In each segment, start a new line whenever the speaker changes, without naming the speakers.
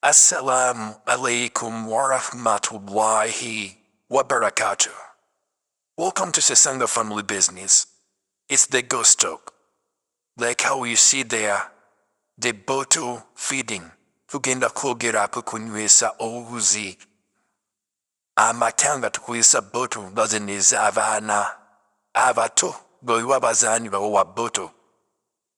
Assalamu alaikum wa rahmatullahi wa barakatuh. Welcome to Sesanga Family Business. It's the ghost talk. Like how you see there, the bottle feeding. Tugenda kwogera ku kunywesa obuzi. Amatanga tukwesa bottle bazineza abaana abato bwe bazaani bawa bottle.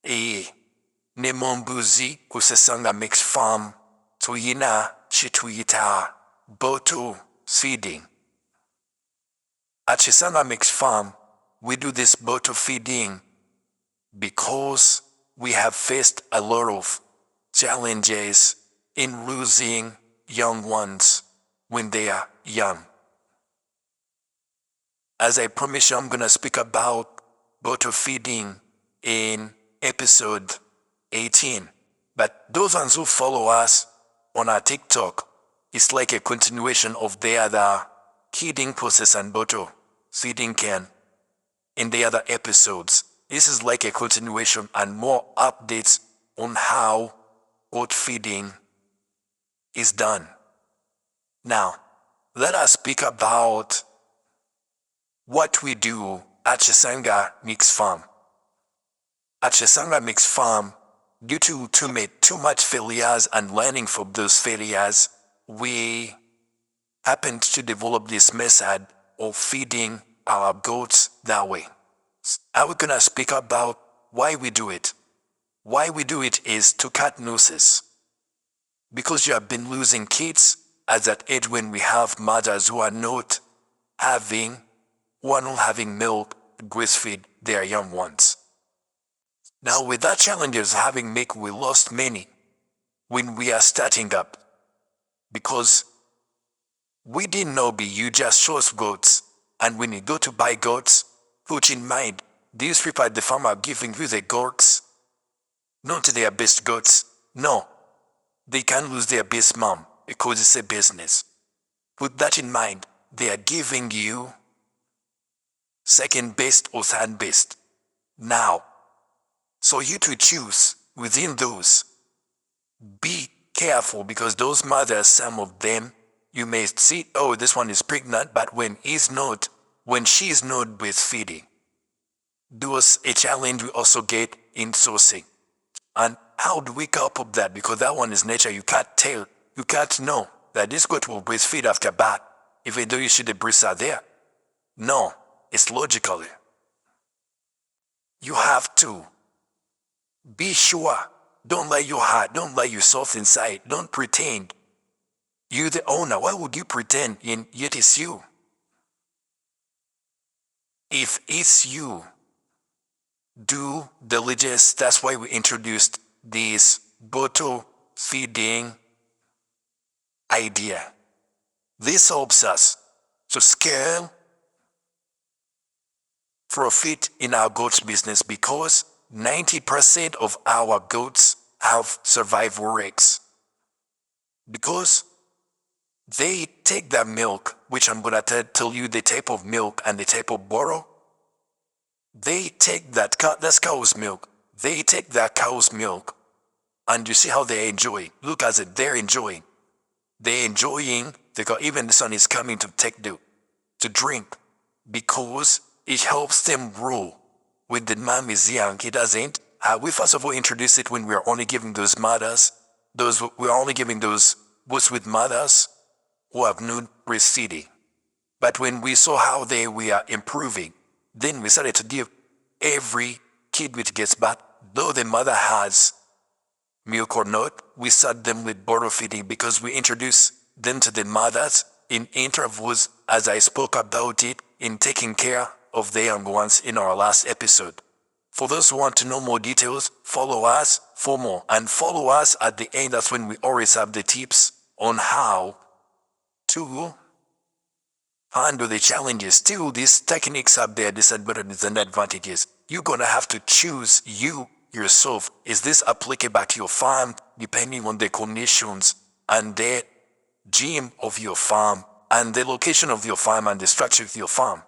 Ne mu mbuzi ku Sesanga Mixed Farm tuyina kituyita bottle feeding. At Sesanga Mixed Farm, we do this bottle feeding because we have faced a lot of challenges in losing young ones when they are young. As I promise you, I'm gonna speak about bottle feeding in episode 18. But those ones who follow us on our TikTok, it's like a continuation of the other feeding process and bottle feeding can in the other episodes. This is like a continuation and more updates on how goat feeding is done. Now, let us speak about what we do at Sesanga Mixed Farm. At Sesanga Mixed Farm, due to too much failures and learning from those failures, we happened to develop this method of feeding our goats that way. I'm gonna speak about why we do it. Why we do it is to cut losses. Because you have been losing kids at that age when we have mothers who are not having milk to breastfeed their young ones. Now with that challenges having milk, we lost many when we are starting up. Because we didn't know you just chose goats, and when you go to buy goats, put in mind, these people at the farm are giving you the goats, not their best goats. No, they can lose their best mom because it's a business. Put that in mind, they are giving you second best or third best. Now, so you to choose within those. Be careful because those mothers, some of them, you may see, oh, this one is pregnant, but when she's not breastfeeding. Those a challenge we also get in sourcing. And how do we cope with that? Because that one is nature. You can't tell, you can't know that this goat will breastfeed after birth, even though you see the breasts are there. No, it's logically. You have to be sure. Don't lie your heart. Don't lie yourself inside. Don't pretend. You're the owner. Why would you pretend? Yet it's you. If it's you, do diligence. That's why we introduced this bottle feeding idea. This helps us to scale profit in our goats business because 90% of our goats have survival rates. Because they take that milk, which I'm gonna tell you the type of milk and the type of bottle. They take that's cow's milk. They take that cow's milk, and you see how they enjoy. Look at it, they're enjoying. They're enjoying, even the son is coming to drink, because it helps them grow. When the mom is young, it doesn't. We first of all introduce it when we're only giving those we're only giving those boys with mothers who have no breastfeeding. But when we saw how we are improving, then we started to give every kid which gets birth, though the mother has milk or not, we start them with bottle feeding because we introduce them to the mothers in intervals, as I spoke about it, in taking care of the young ones in our last episode. For those who want to know more details, follow us for more. And follow us at the end, that's when we always have the tips on how to handle the challenges. Still, these techniques have their disadvantages and advantages. You're gonna have to choose yourself. Is this applicable to your farm, depending on the conditions and the gene of your farm and the location of your farm and the structure of your farm?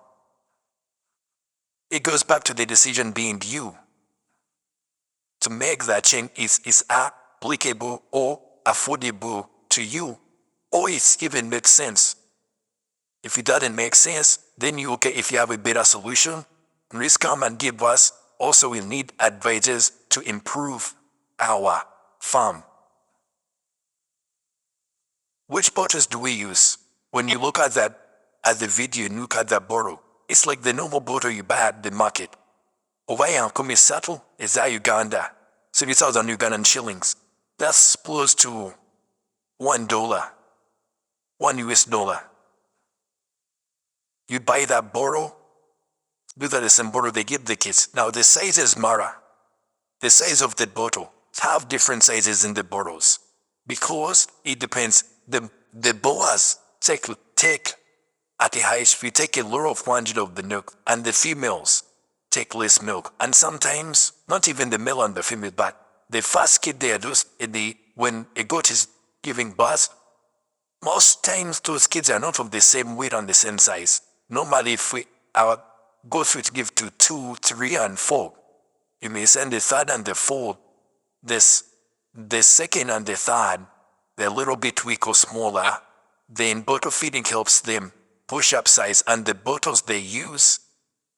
It goes back to the decision being you. To make that change is applicable or affordable to you, or it even makes sense. If it doesn't make sense, then if you have a better solution, please come and give us. Also, we need advisors to improve our farm. Which bottles do we use? When you look at the video and look at that bottle, it's like the normal bottle you buy at the market. Ovaya kumi sato is that Uganda. 30,000 Ugandan shillings. That's close to $1. $1. You buy that bottle, those are the same bottle they give the kids. Now the sizes matter. The size of the bottle have different sizes in the bottles because it depends. The boas take at the highest, we take a lot of quantity of the milk, and the females take less milk. And sometimes not even the male and the female, but the first kid they are those when a goat is giving birth, most times those kids are not of the same weight and the same size. Normally, if our goats would give to 2, 3, and 4, you may send the third and the fourth. The second and the third, they're a little bit weak or smaller. Then bottle feeding helps them push up size, and the bottles they use,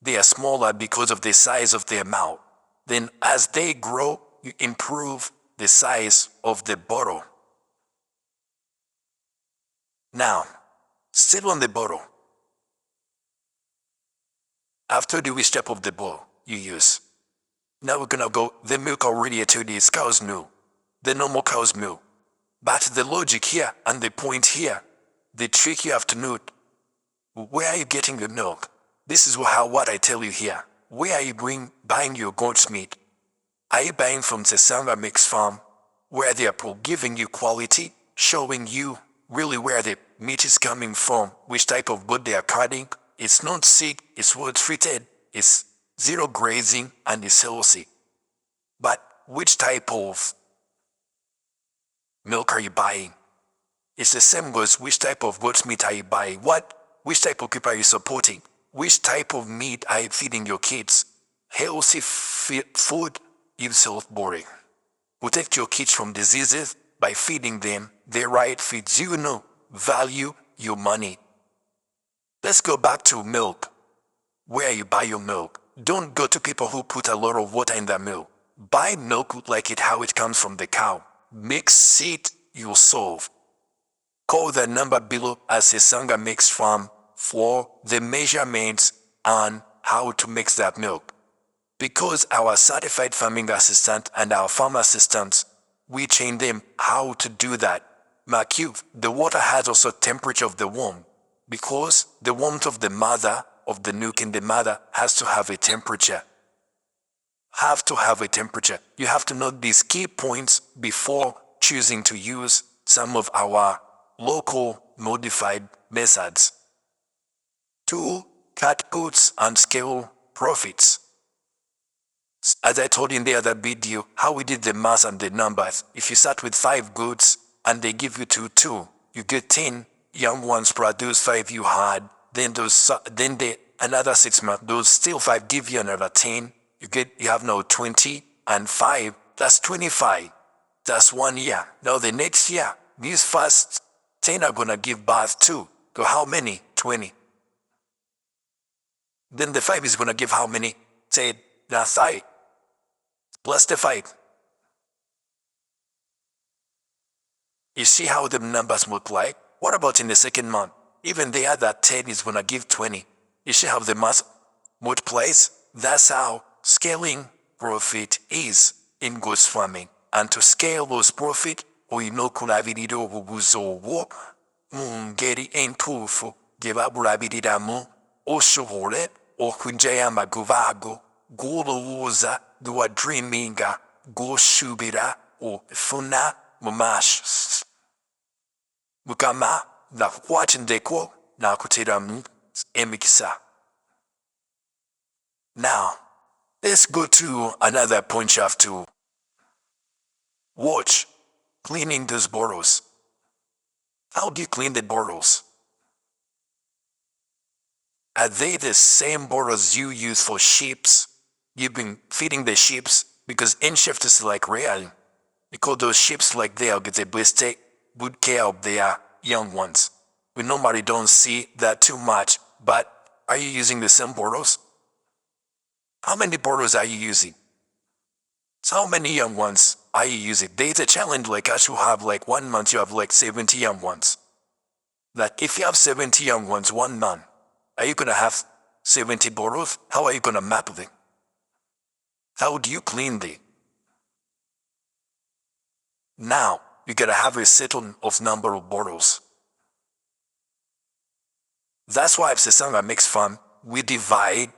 they are smaller because of the size of their mouth. Then as they grow, you improve the size of the bottle. Now, still on the bottle. After the which type of the bottle you use. Now we're gonna go, the milk already I told you is cow's milk. The normal cow's milk. But the logic here and the point here, the trick you have to note, where are you getting the milk? This is what I tell you here. Where are you buying your goat's meat? Are you buying from the Sanga Mix Farm, where they are giving you quality, showing you really where the meat is coming from, which type of goat they are cutting? It's not sick, it's well treated, it's zero grazing, and it's healthy. But which type of milk are you buying? It's the same as which type of goat's meat are you buying? Which type of people are you supporting? Which type of meat are you feeding your kids? Healthy food is health boring. Protect your kids from diseases by feeding them the right feeds. Value your money. Let's go back to milk. Where you buy your milk. Don't go to people who put a lot of water in their milk. Buy milk like how it comes from the cow. Mix it yourself. Call the number below as a Sanga Mix Farm for the measurements on how to mix that milk. Because our certified farming assistant and our farm assistants, we train them how to do that. Mark you, the water has also temperature of the womb. Because the warmth of the mother, of the milk in the mother, has to have a temperature. You have to know these key points before choosing to use some of our local modified methods. 2. Cut costs and scale profits. As I told you in the other video, how we did the math and the numbers. If you start with 5 goats and they give you 2, you get 10. Young ones produce 5 you had, then another 6 months, those still 5 give you another 10. You have now 20 and 5, that's 25. That's 1 year. Now the next year, these first 10 are gonna give birth to how many? 20. Then the 5 is gonna give how many? 10. That's 5. Plus the 5. You see how the numbers multiply? What about in the second month? Even the other 10 is gonna give 20. You see how the math multiplies? That's how scaling profit is in goats farming. And to scale those profit, kunabirira obuguzi obwo mu ngeri entuufu gye babulabiriramu osobole okuggyayo amagoba ago g'olowooza ge wadreaminga g'osuubira ofuna mu maaso. Mukama nakukwatindeko nakuteramu emikisa. Now, let's go to another point you have to watch. Cleaning those bottles. How do you clean the bottles? Are they the same bottles you use for sheep? You've been feeding the sheep because in shift is like real. You call those sheep like they are get a blessed good care of their young ones. We normally don't see that too much, but are you using the same bottles? How many bottles are you using? So how many young ones are you using? There's a challenge like us who have like 1 month, you have like 70 young ones. Like if you have 70 young ones 1 month, are you gonna have 70 bottles? How are you gonna map them? How do you clean them? Now, you gotta have a certain of number of bottles. That's why if Sesanga makes fun, we divide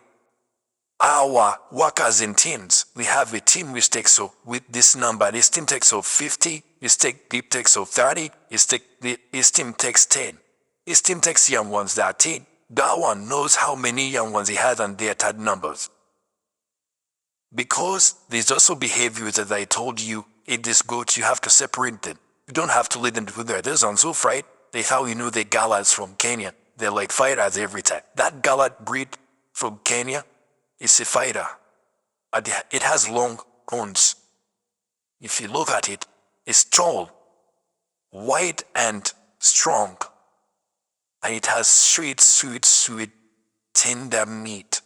our workers in teams. We have a team which takes so with this number, this team takes so 50, this team takes so 30, this team takes 10. This team takes young ones that are 10. That one knows how many young ones he has and their third numbers. Because there's also behaviors that I told you in this goat, you have to separate them. You don't have to let them do that. There's on Zulf, right? That's how you know the Galas from Kenya. They're like fighters every time. That Galat breed from Kenya is a fighter. It has long horns. If you look at it, it's tall, white and strong. And it has sweet, tender meat.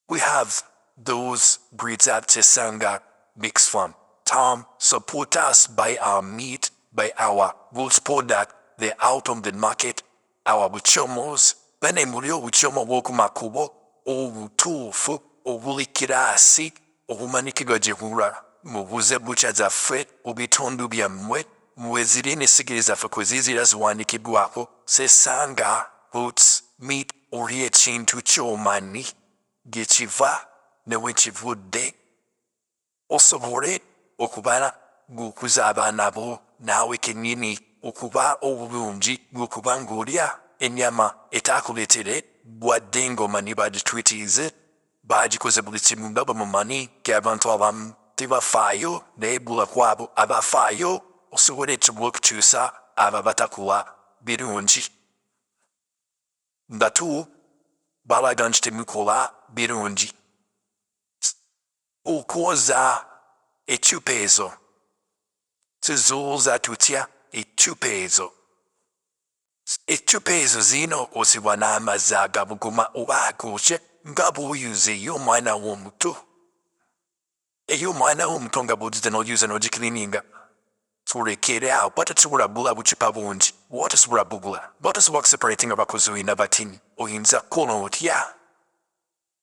We have those breeds at Sesanga mixed from. Tom support us by our meat, by our goods product. They're out on the market. Our buchomos, bene mulio buchomo woku makubo, o tufu, o wulikirasi, o humanikigo jehura, mubuze bucha za fret, ubitondu bia mwet, mwezirine sigiriza fakuzizi as wanikibwapo, Sesanga, boots, meat, orie chin to chomani, gichiva, newichivude. Also it, okubana, gukuzaba nabo, nawe kenyini, okuba obulungi, gukubangulia, enyama etakuletire, bwaddengo mani bagitwitiize, bagikoze buli kimu ndaba mu mani, gy'abantu abamu tebafaayo, n'ebula kwabo abafaayo, osobola okukyusa abo batakola birungi. Ndatu, balaga nti temukola birungi. Okwoza ekyupa ezo, tuzuuza tutya ekyupa ezo. Ekyupa ezo zirina okozebwa n'amazzi agabuguma oba agookye nga bw'oyuza ey'omwana w'omuto. Ey'omwana w'omuto nga bw'ogize n'oyuza n'ogikiliininga. Tulekere awo, bw'otasobola bugula bucupa bungi, bw'otasobola bugula, bw'otasobola kuseparatinga abakozi olina batini, oyinza kukola otya?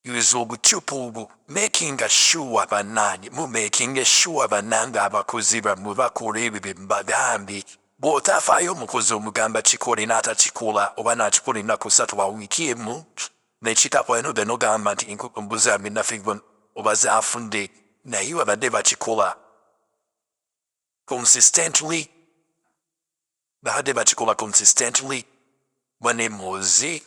Yuza obucupa obwo, making sure bannange, making sure bannange abakozi bammwe bakola ebyo bye mbagambye. Bw'otafaayo omukozi omugamba kikola n'atakikola oba n'akikola ennaku 3 wa wiiki emu, n'ekitapwano then ogamba nti enkoko mbuzi aminaffe oba zaafudde, naye babadde bakikola consistently. Babadde bakikola consistently. Banemoze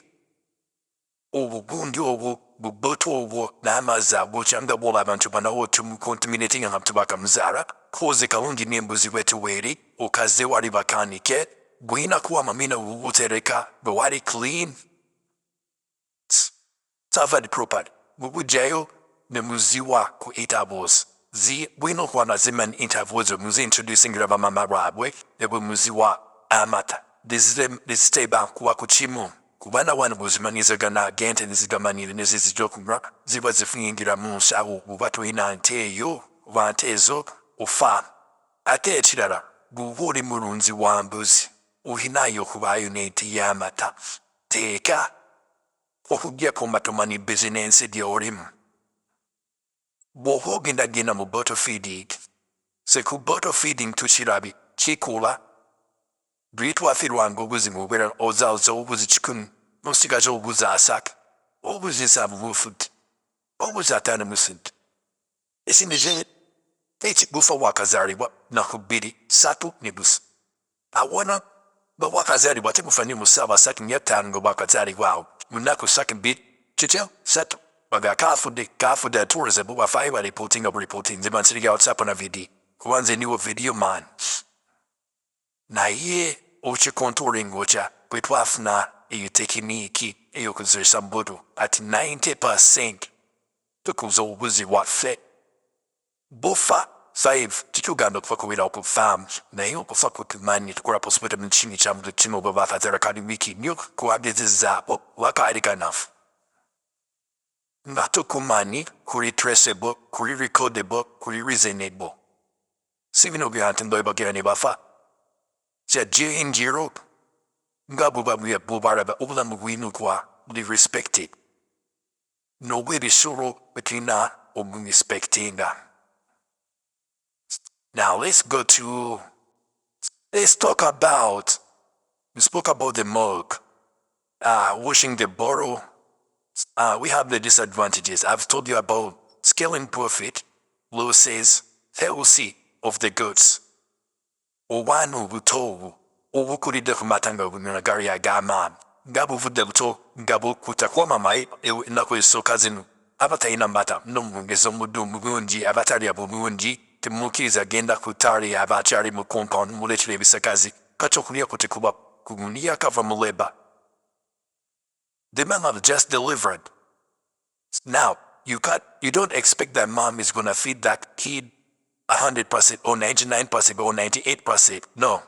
obugundi obwo, bubuto obwo n'amazzi agokya nga bw'olaba abantu banawo tumukontaminatinga nga tubakamuzaala, koze kalungi n'embuzi bwetuweeri, okaze wali bakanike, gwina kuwa amamina bubutereka, bwe wali clean. Safari properly. Bubujjayo ne muziwa ku intervals. Bwina okuba na ziman intervals muzi introducingira bamama baabwe, ne bwe muziwa amata. Diziteba kuwa ku kimu. Kubana wano bw'ozimanyizagana agente nezigamanire ne zizijja okunywa, ziba zifuyingira mu nsawo bw'oba tolina nte eyo oba nte ezo ofa. Ate ekirala, bw'oba oli mulunzi wa mbuzi, olinayo okubaayo n'ente y'amata. Teeka okuggyako nga tomanyi bizinensi gy'olimu. Bw'oba ogendagenda mu bottle feeding, se ku bottle feeding tukirabye kikula. Bwe twafirwanga obuzi mubeera ozaaza obuzi 100, n'osigaza obuzi 30, obuzi 7 bufudde, obuzi 5 musudde. Esindize ekigufa wakazaalibwa nnaku 2, 3 ne busa. Awona bwe wakazaalibwa tegufa ne mu ssaawa 35 nga bwakazaalibwa awo. Mu nnaku 2 kityo 3 baga kaafudde atuulize bo bafaayo balipotinga bulipotinze bansiriga WhatsApp na video. Kuba nze niwo video man. Naye okikontrolinga otya bwe twafuna eyo tekiniiki ey'okuzesa mbuto ati 90% tukuza obuzi bwaffe bufa save tikuganda okufakuwira ku farm naye okufa kutumanyi tukola postmortem chini cha mtu chino baba fatera kadi wiki nyo kuabdizapo wakairika enough. Ngato kumani kuri traceable, kuri recordable, kuri reasonable. Sivino bihantin doiba gani bafa. Sia J in Ngabuba we bubaraba ula mwinu kwa li respected. No way be sure between na or respecting. Now let's talk about, we spoke about the mug, washing the bottle. We have the disadvantages. I've told you about scaling profit, losses, healthy of the goods. Owanu buto, owukuri de matanga winagari agaman. Gabu vudelto, gabu kutakwama mai, nako isokazinu. Abataina mata, no mungezomudu mugunji, abataria bumunji, temukiza genda kutari abachari mukompon muletile bisakazi, kachokunia kutikuba, kugunia kava muleba. The man have just delivered. Now, you don't expect that mom is gonna feed that kid 100% or 99% or 98%. No.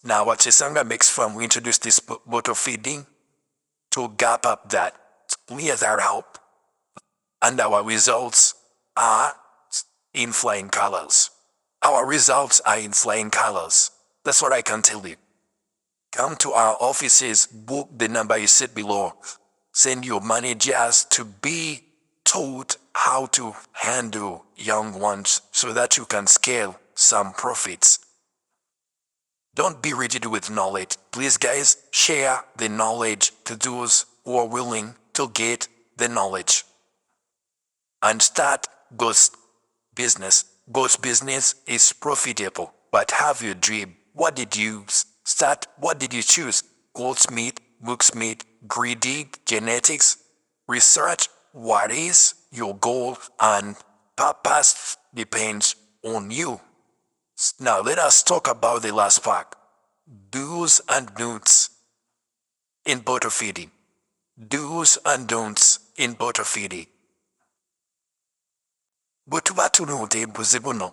Now what Chisanga makes from, we introduce this bottle feeding to gap up that. We as our help. And our results are in flying colors. Our results are in flying colors. That's what I can tell you. Come to our offices, book the number you see below. Send your managers to be taught how to handle young ones so that you can scale some profits. Don't be rigid with knowledge. Please guys, share the knowledge to those who are willing to get the knowledge. And start Ghost business. Ghost business is profitable, but have your dream. What did you start? What did you choose? Goldsmith, Booksmith, greedy, genetics, research. What is your goal and purpose depends on you. Now let us talk about the last part. Do's and don'ts in bottle feeding. Do's and don'ts in bottle feeding. Butu batu no de buzibuno.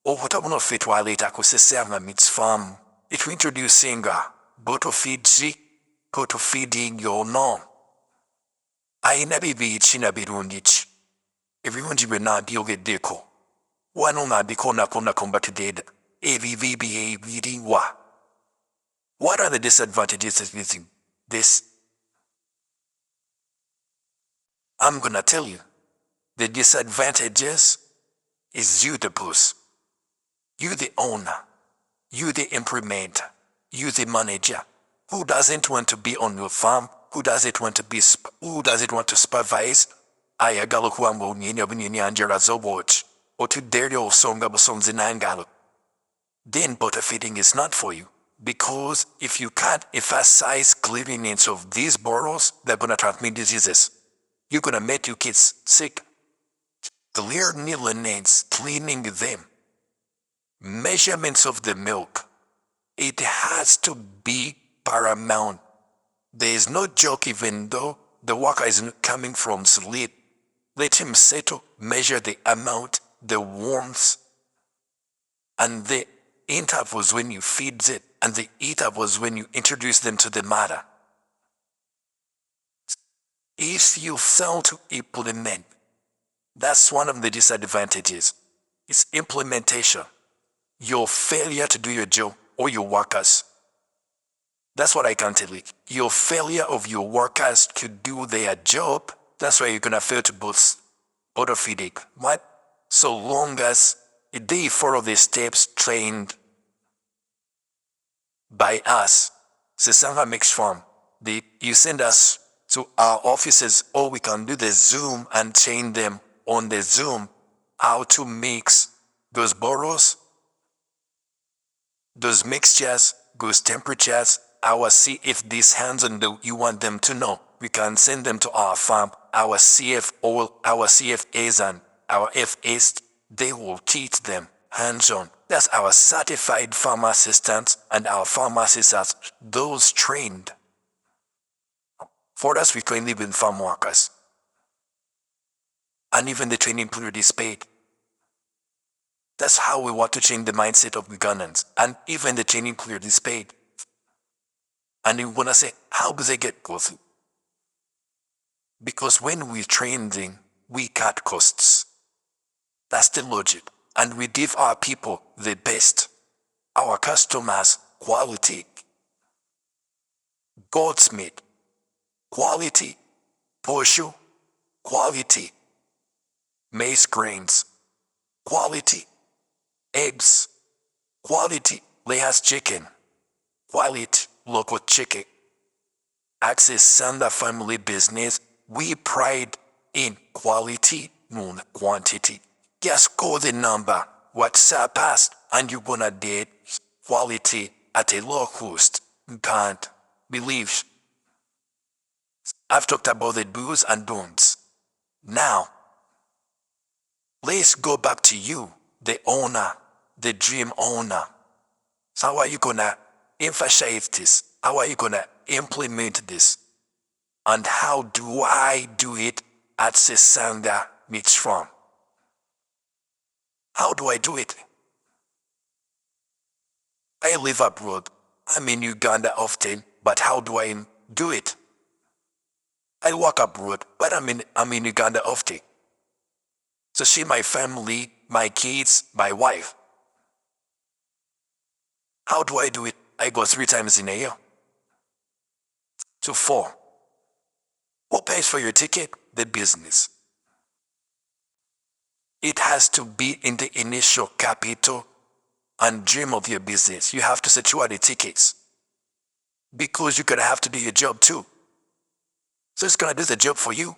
O hotabuno fit waleta kusesema meets farm. It will introduce singer. Bottle feeding your no. I never be china birundich. Everyone jibe na bioge deko. Wano na deko na kona combat dead. AVVBA reading wa. What are the disadvantages of using this? I'm gonna tell you. The disadvantages is you the boss. You the owner. You the implementer. You the manager. Who doesn't want to be on your farm? Who doesn't want to supervise? Ayagalo kuambo nyenya bunyenya anjera zobot. Or to derio songa bosonzi nangalo. Then bottle feeding is not for you. Because if you can't emphasize cleanliness of these bottles, they're gonna transmit diseases. You're gonna make your kids sick. Clear needs cleaning them. Measurements of the milk. It has to be paramount. There is no joke even though the worker is coming from sleep. Let him settle, measure the amount, the warmth, and the intervals when you feed it, and the intervals when you introduce them to the mother. If you fail to implement, that's one of the disadvantages. It's implementation. Your failure to do your job or your workers. That's what I can tell you. Your failure of your workers to do their job, that's why you're gonna fail to boost bottle feeding. What? So long as they follow the steps trained by us. Sesanga makes farm. You send us to our offices, or we can do the Zoom and train them on the Zoom how to mix those bottles, those mixtures, those temperatures. See if these hands on you want them to know. We can send them to our farm. Our CFAs and our FAs, they will teach them hands-on. That's our certified farm assistants and our pharmacists are those trained. For us, we can live in farm workers. And even the training period is paid. That's how we want to change the mindset of Ugandans, and even the training clearly paid. And you wanna say, how do they get growth? Because when we train them, we cut costs. That's the logic. And we give our people the best. Our customers, quality. Goat's meat, quality. Posho, quality. Maize grains, quality. Eggs, quality. Leah's chicken, quality. Local chicken. Access Sanda family business, we pride in quality, not quantity. Just call the number, WhatsApp us, and you're gonna get quality at a low cost. You can't believe. I've talked about the do's and don'ts. Now, let's go back to you, the owner, the dream owner. So how are you gonna emphasize this? How are you gonna implement this? And how do I do it at Sesanga Meats Farm? How do I do it? I live abroad. I'm in Uganda often, but how do I do it? I work abroad, but I'm in Uganda often. So see my family, my kids, my wife. How do I do it? I go 3 times in a year. To 4. Who pays for your ticket? The business. It has to be in the initial capital and dream of your business. You have to secure the tickets. Because you're gonna have to do your job too. So it's gonna do the job for you.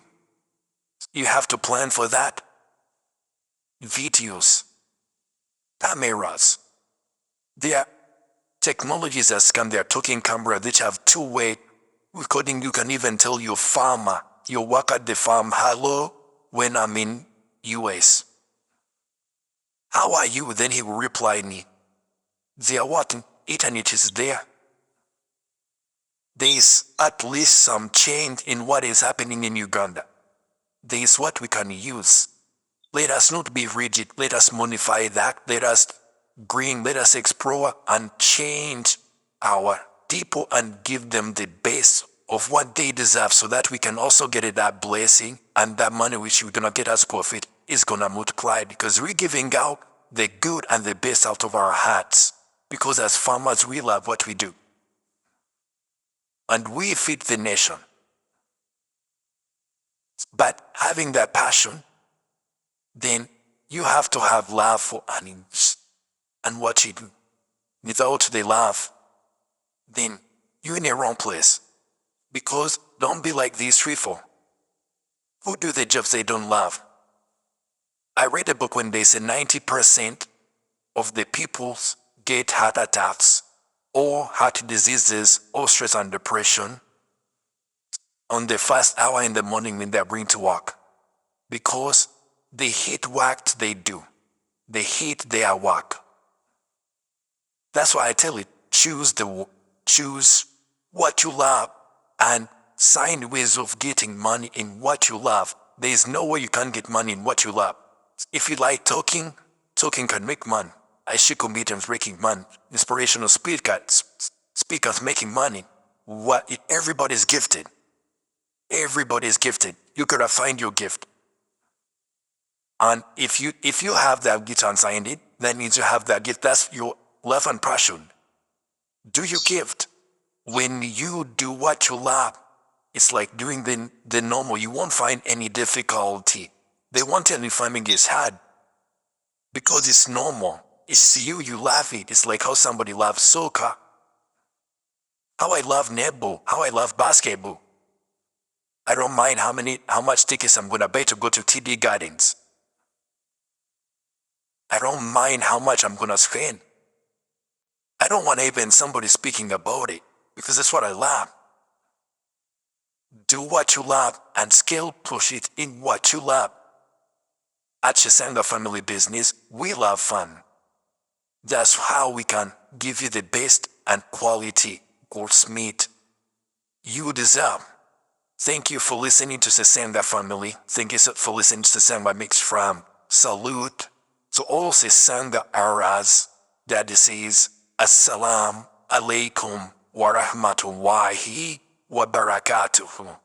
You have to plan for that. Videos, cameras. There are technologies that come. There are talking cameras which have 2-way recording. You can even tell your farmer, you work at the farm, hello, when I'm in US. How are you? Then he will reply me. They are what? Internet is there. There is at least some change in what is happening in Uganda. There is what we can use. Let us not be rigid. Let us modify that. Let us explore and change our people and give them the best of what they deserve so that we can also get that blessing, and that money which we're gonna get as profit is gonna multiply, because we're giving out the good and the best out of our hearts. Because as farmers, we love what we do. And we feed the nation. But having that passion, then you have to have love for animals and what you do. Without the love, then you're in the wrong place. Because don't be like these people who do the jobs they don't love. I read a book when they said 90% of the people get heart attacks or heart diseases or stress and depression on the first hour in the morning when they're going to work. Because they hate what they do. They hate their work. That's why I tell you, choose what you love and find ways of getting money in what you love. There is no way you can get money in what you love. If you like talking can make money. I see comedians making money. Inspirational speakers making money. Everybody's gifted. Everybody's gifted. You gotta find your gift. And if you have that gift and find it, that means you have that gift. That's your love and passion. Do your gift. When you do what you love, it's like doing the normal. You won't find any difficulty. They won't tell you farming is hard. Because it's normal. It's you love it. It's like how somebody loves soccer. How I love netball. How I love basketball. I don't mind how much tickets I'm gonna pay to go to TD Gardens. I don't mind how much I'm gonna spend. I don't want even somebody speaking about it, because that's what I love. Do what you love and scale push it in what you love. At Sesanga Family Business, we love fun. That's how we can give you the best and quality goat's meat you deserve. Thank you for listening to Sesanga Family. Thank you for listening to Sesanga Mixed Farm. Salute. So also send the auras that this is Assalamu alaikum wa rahmatullahi wa barakatuh.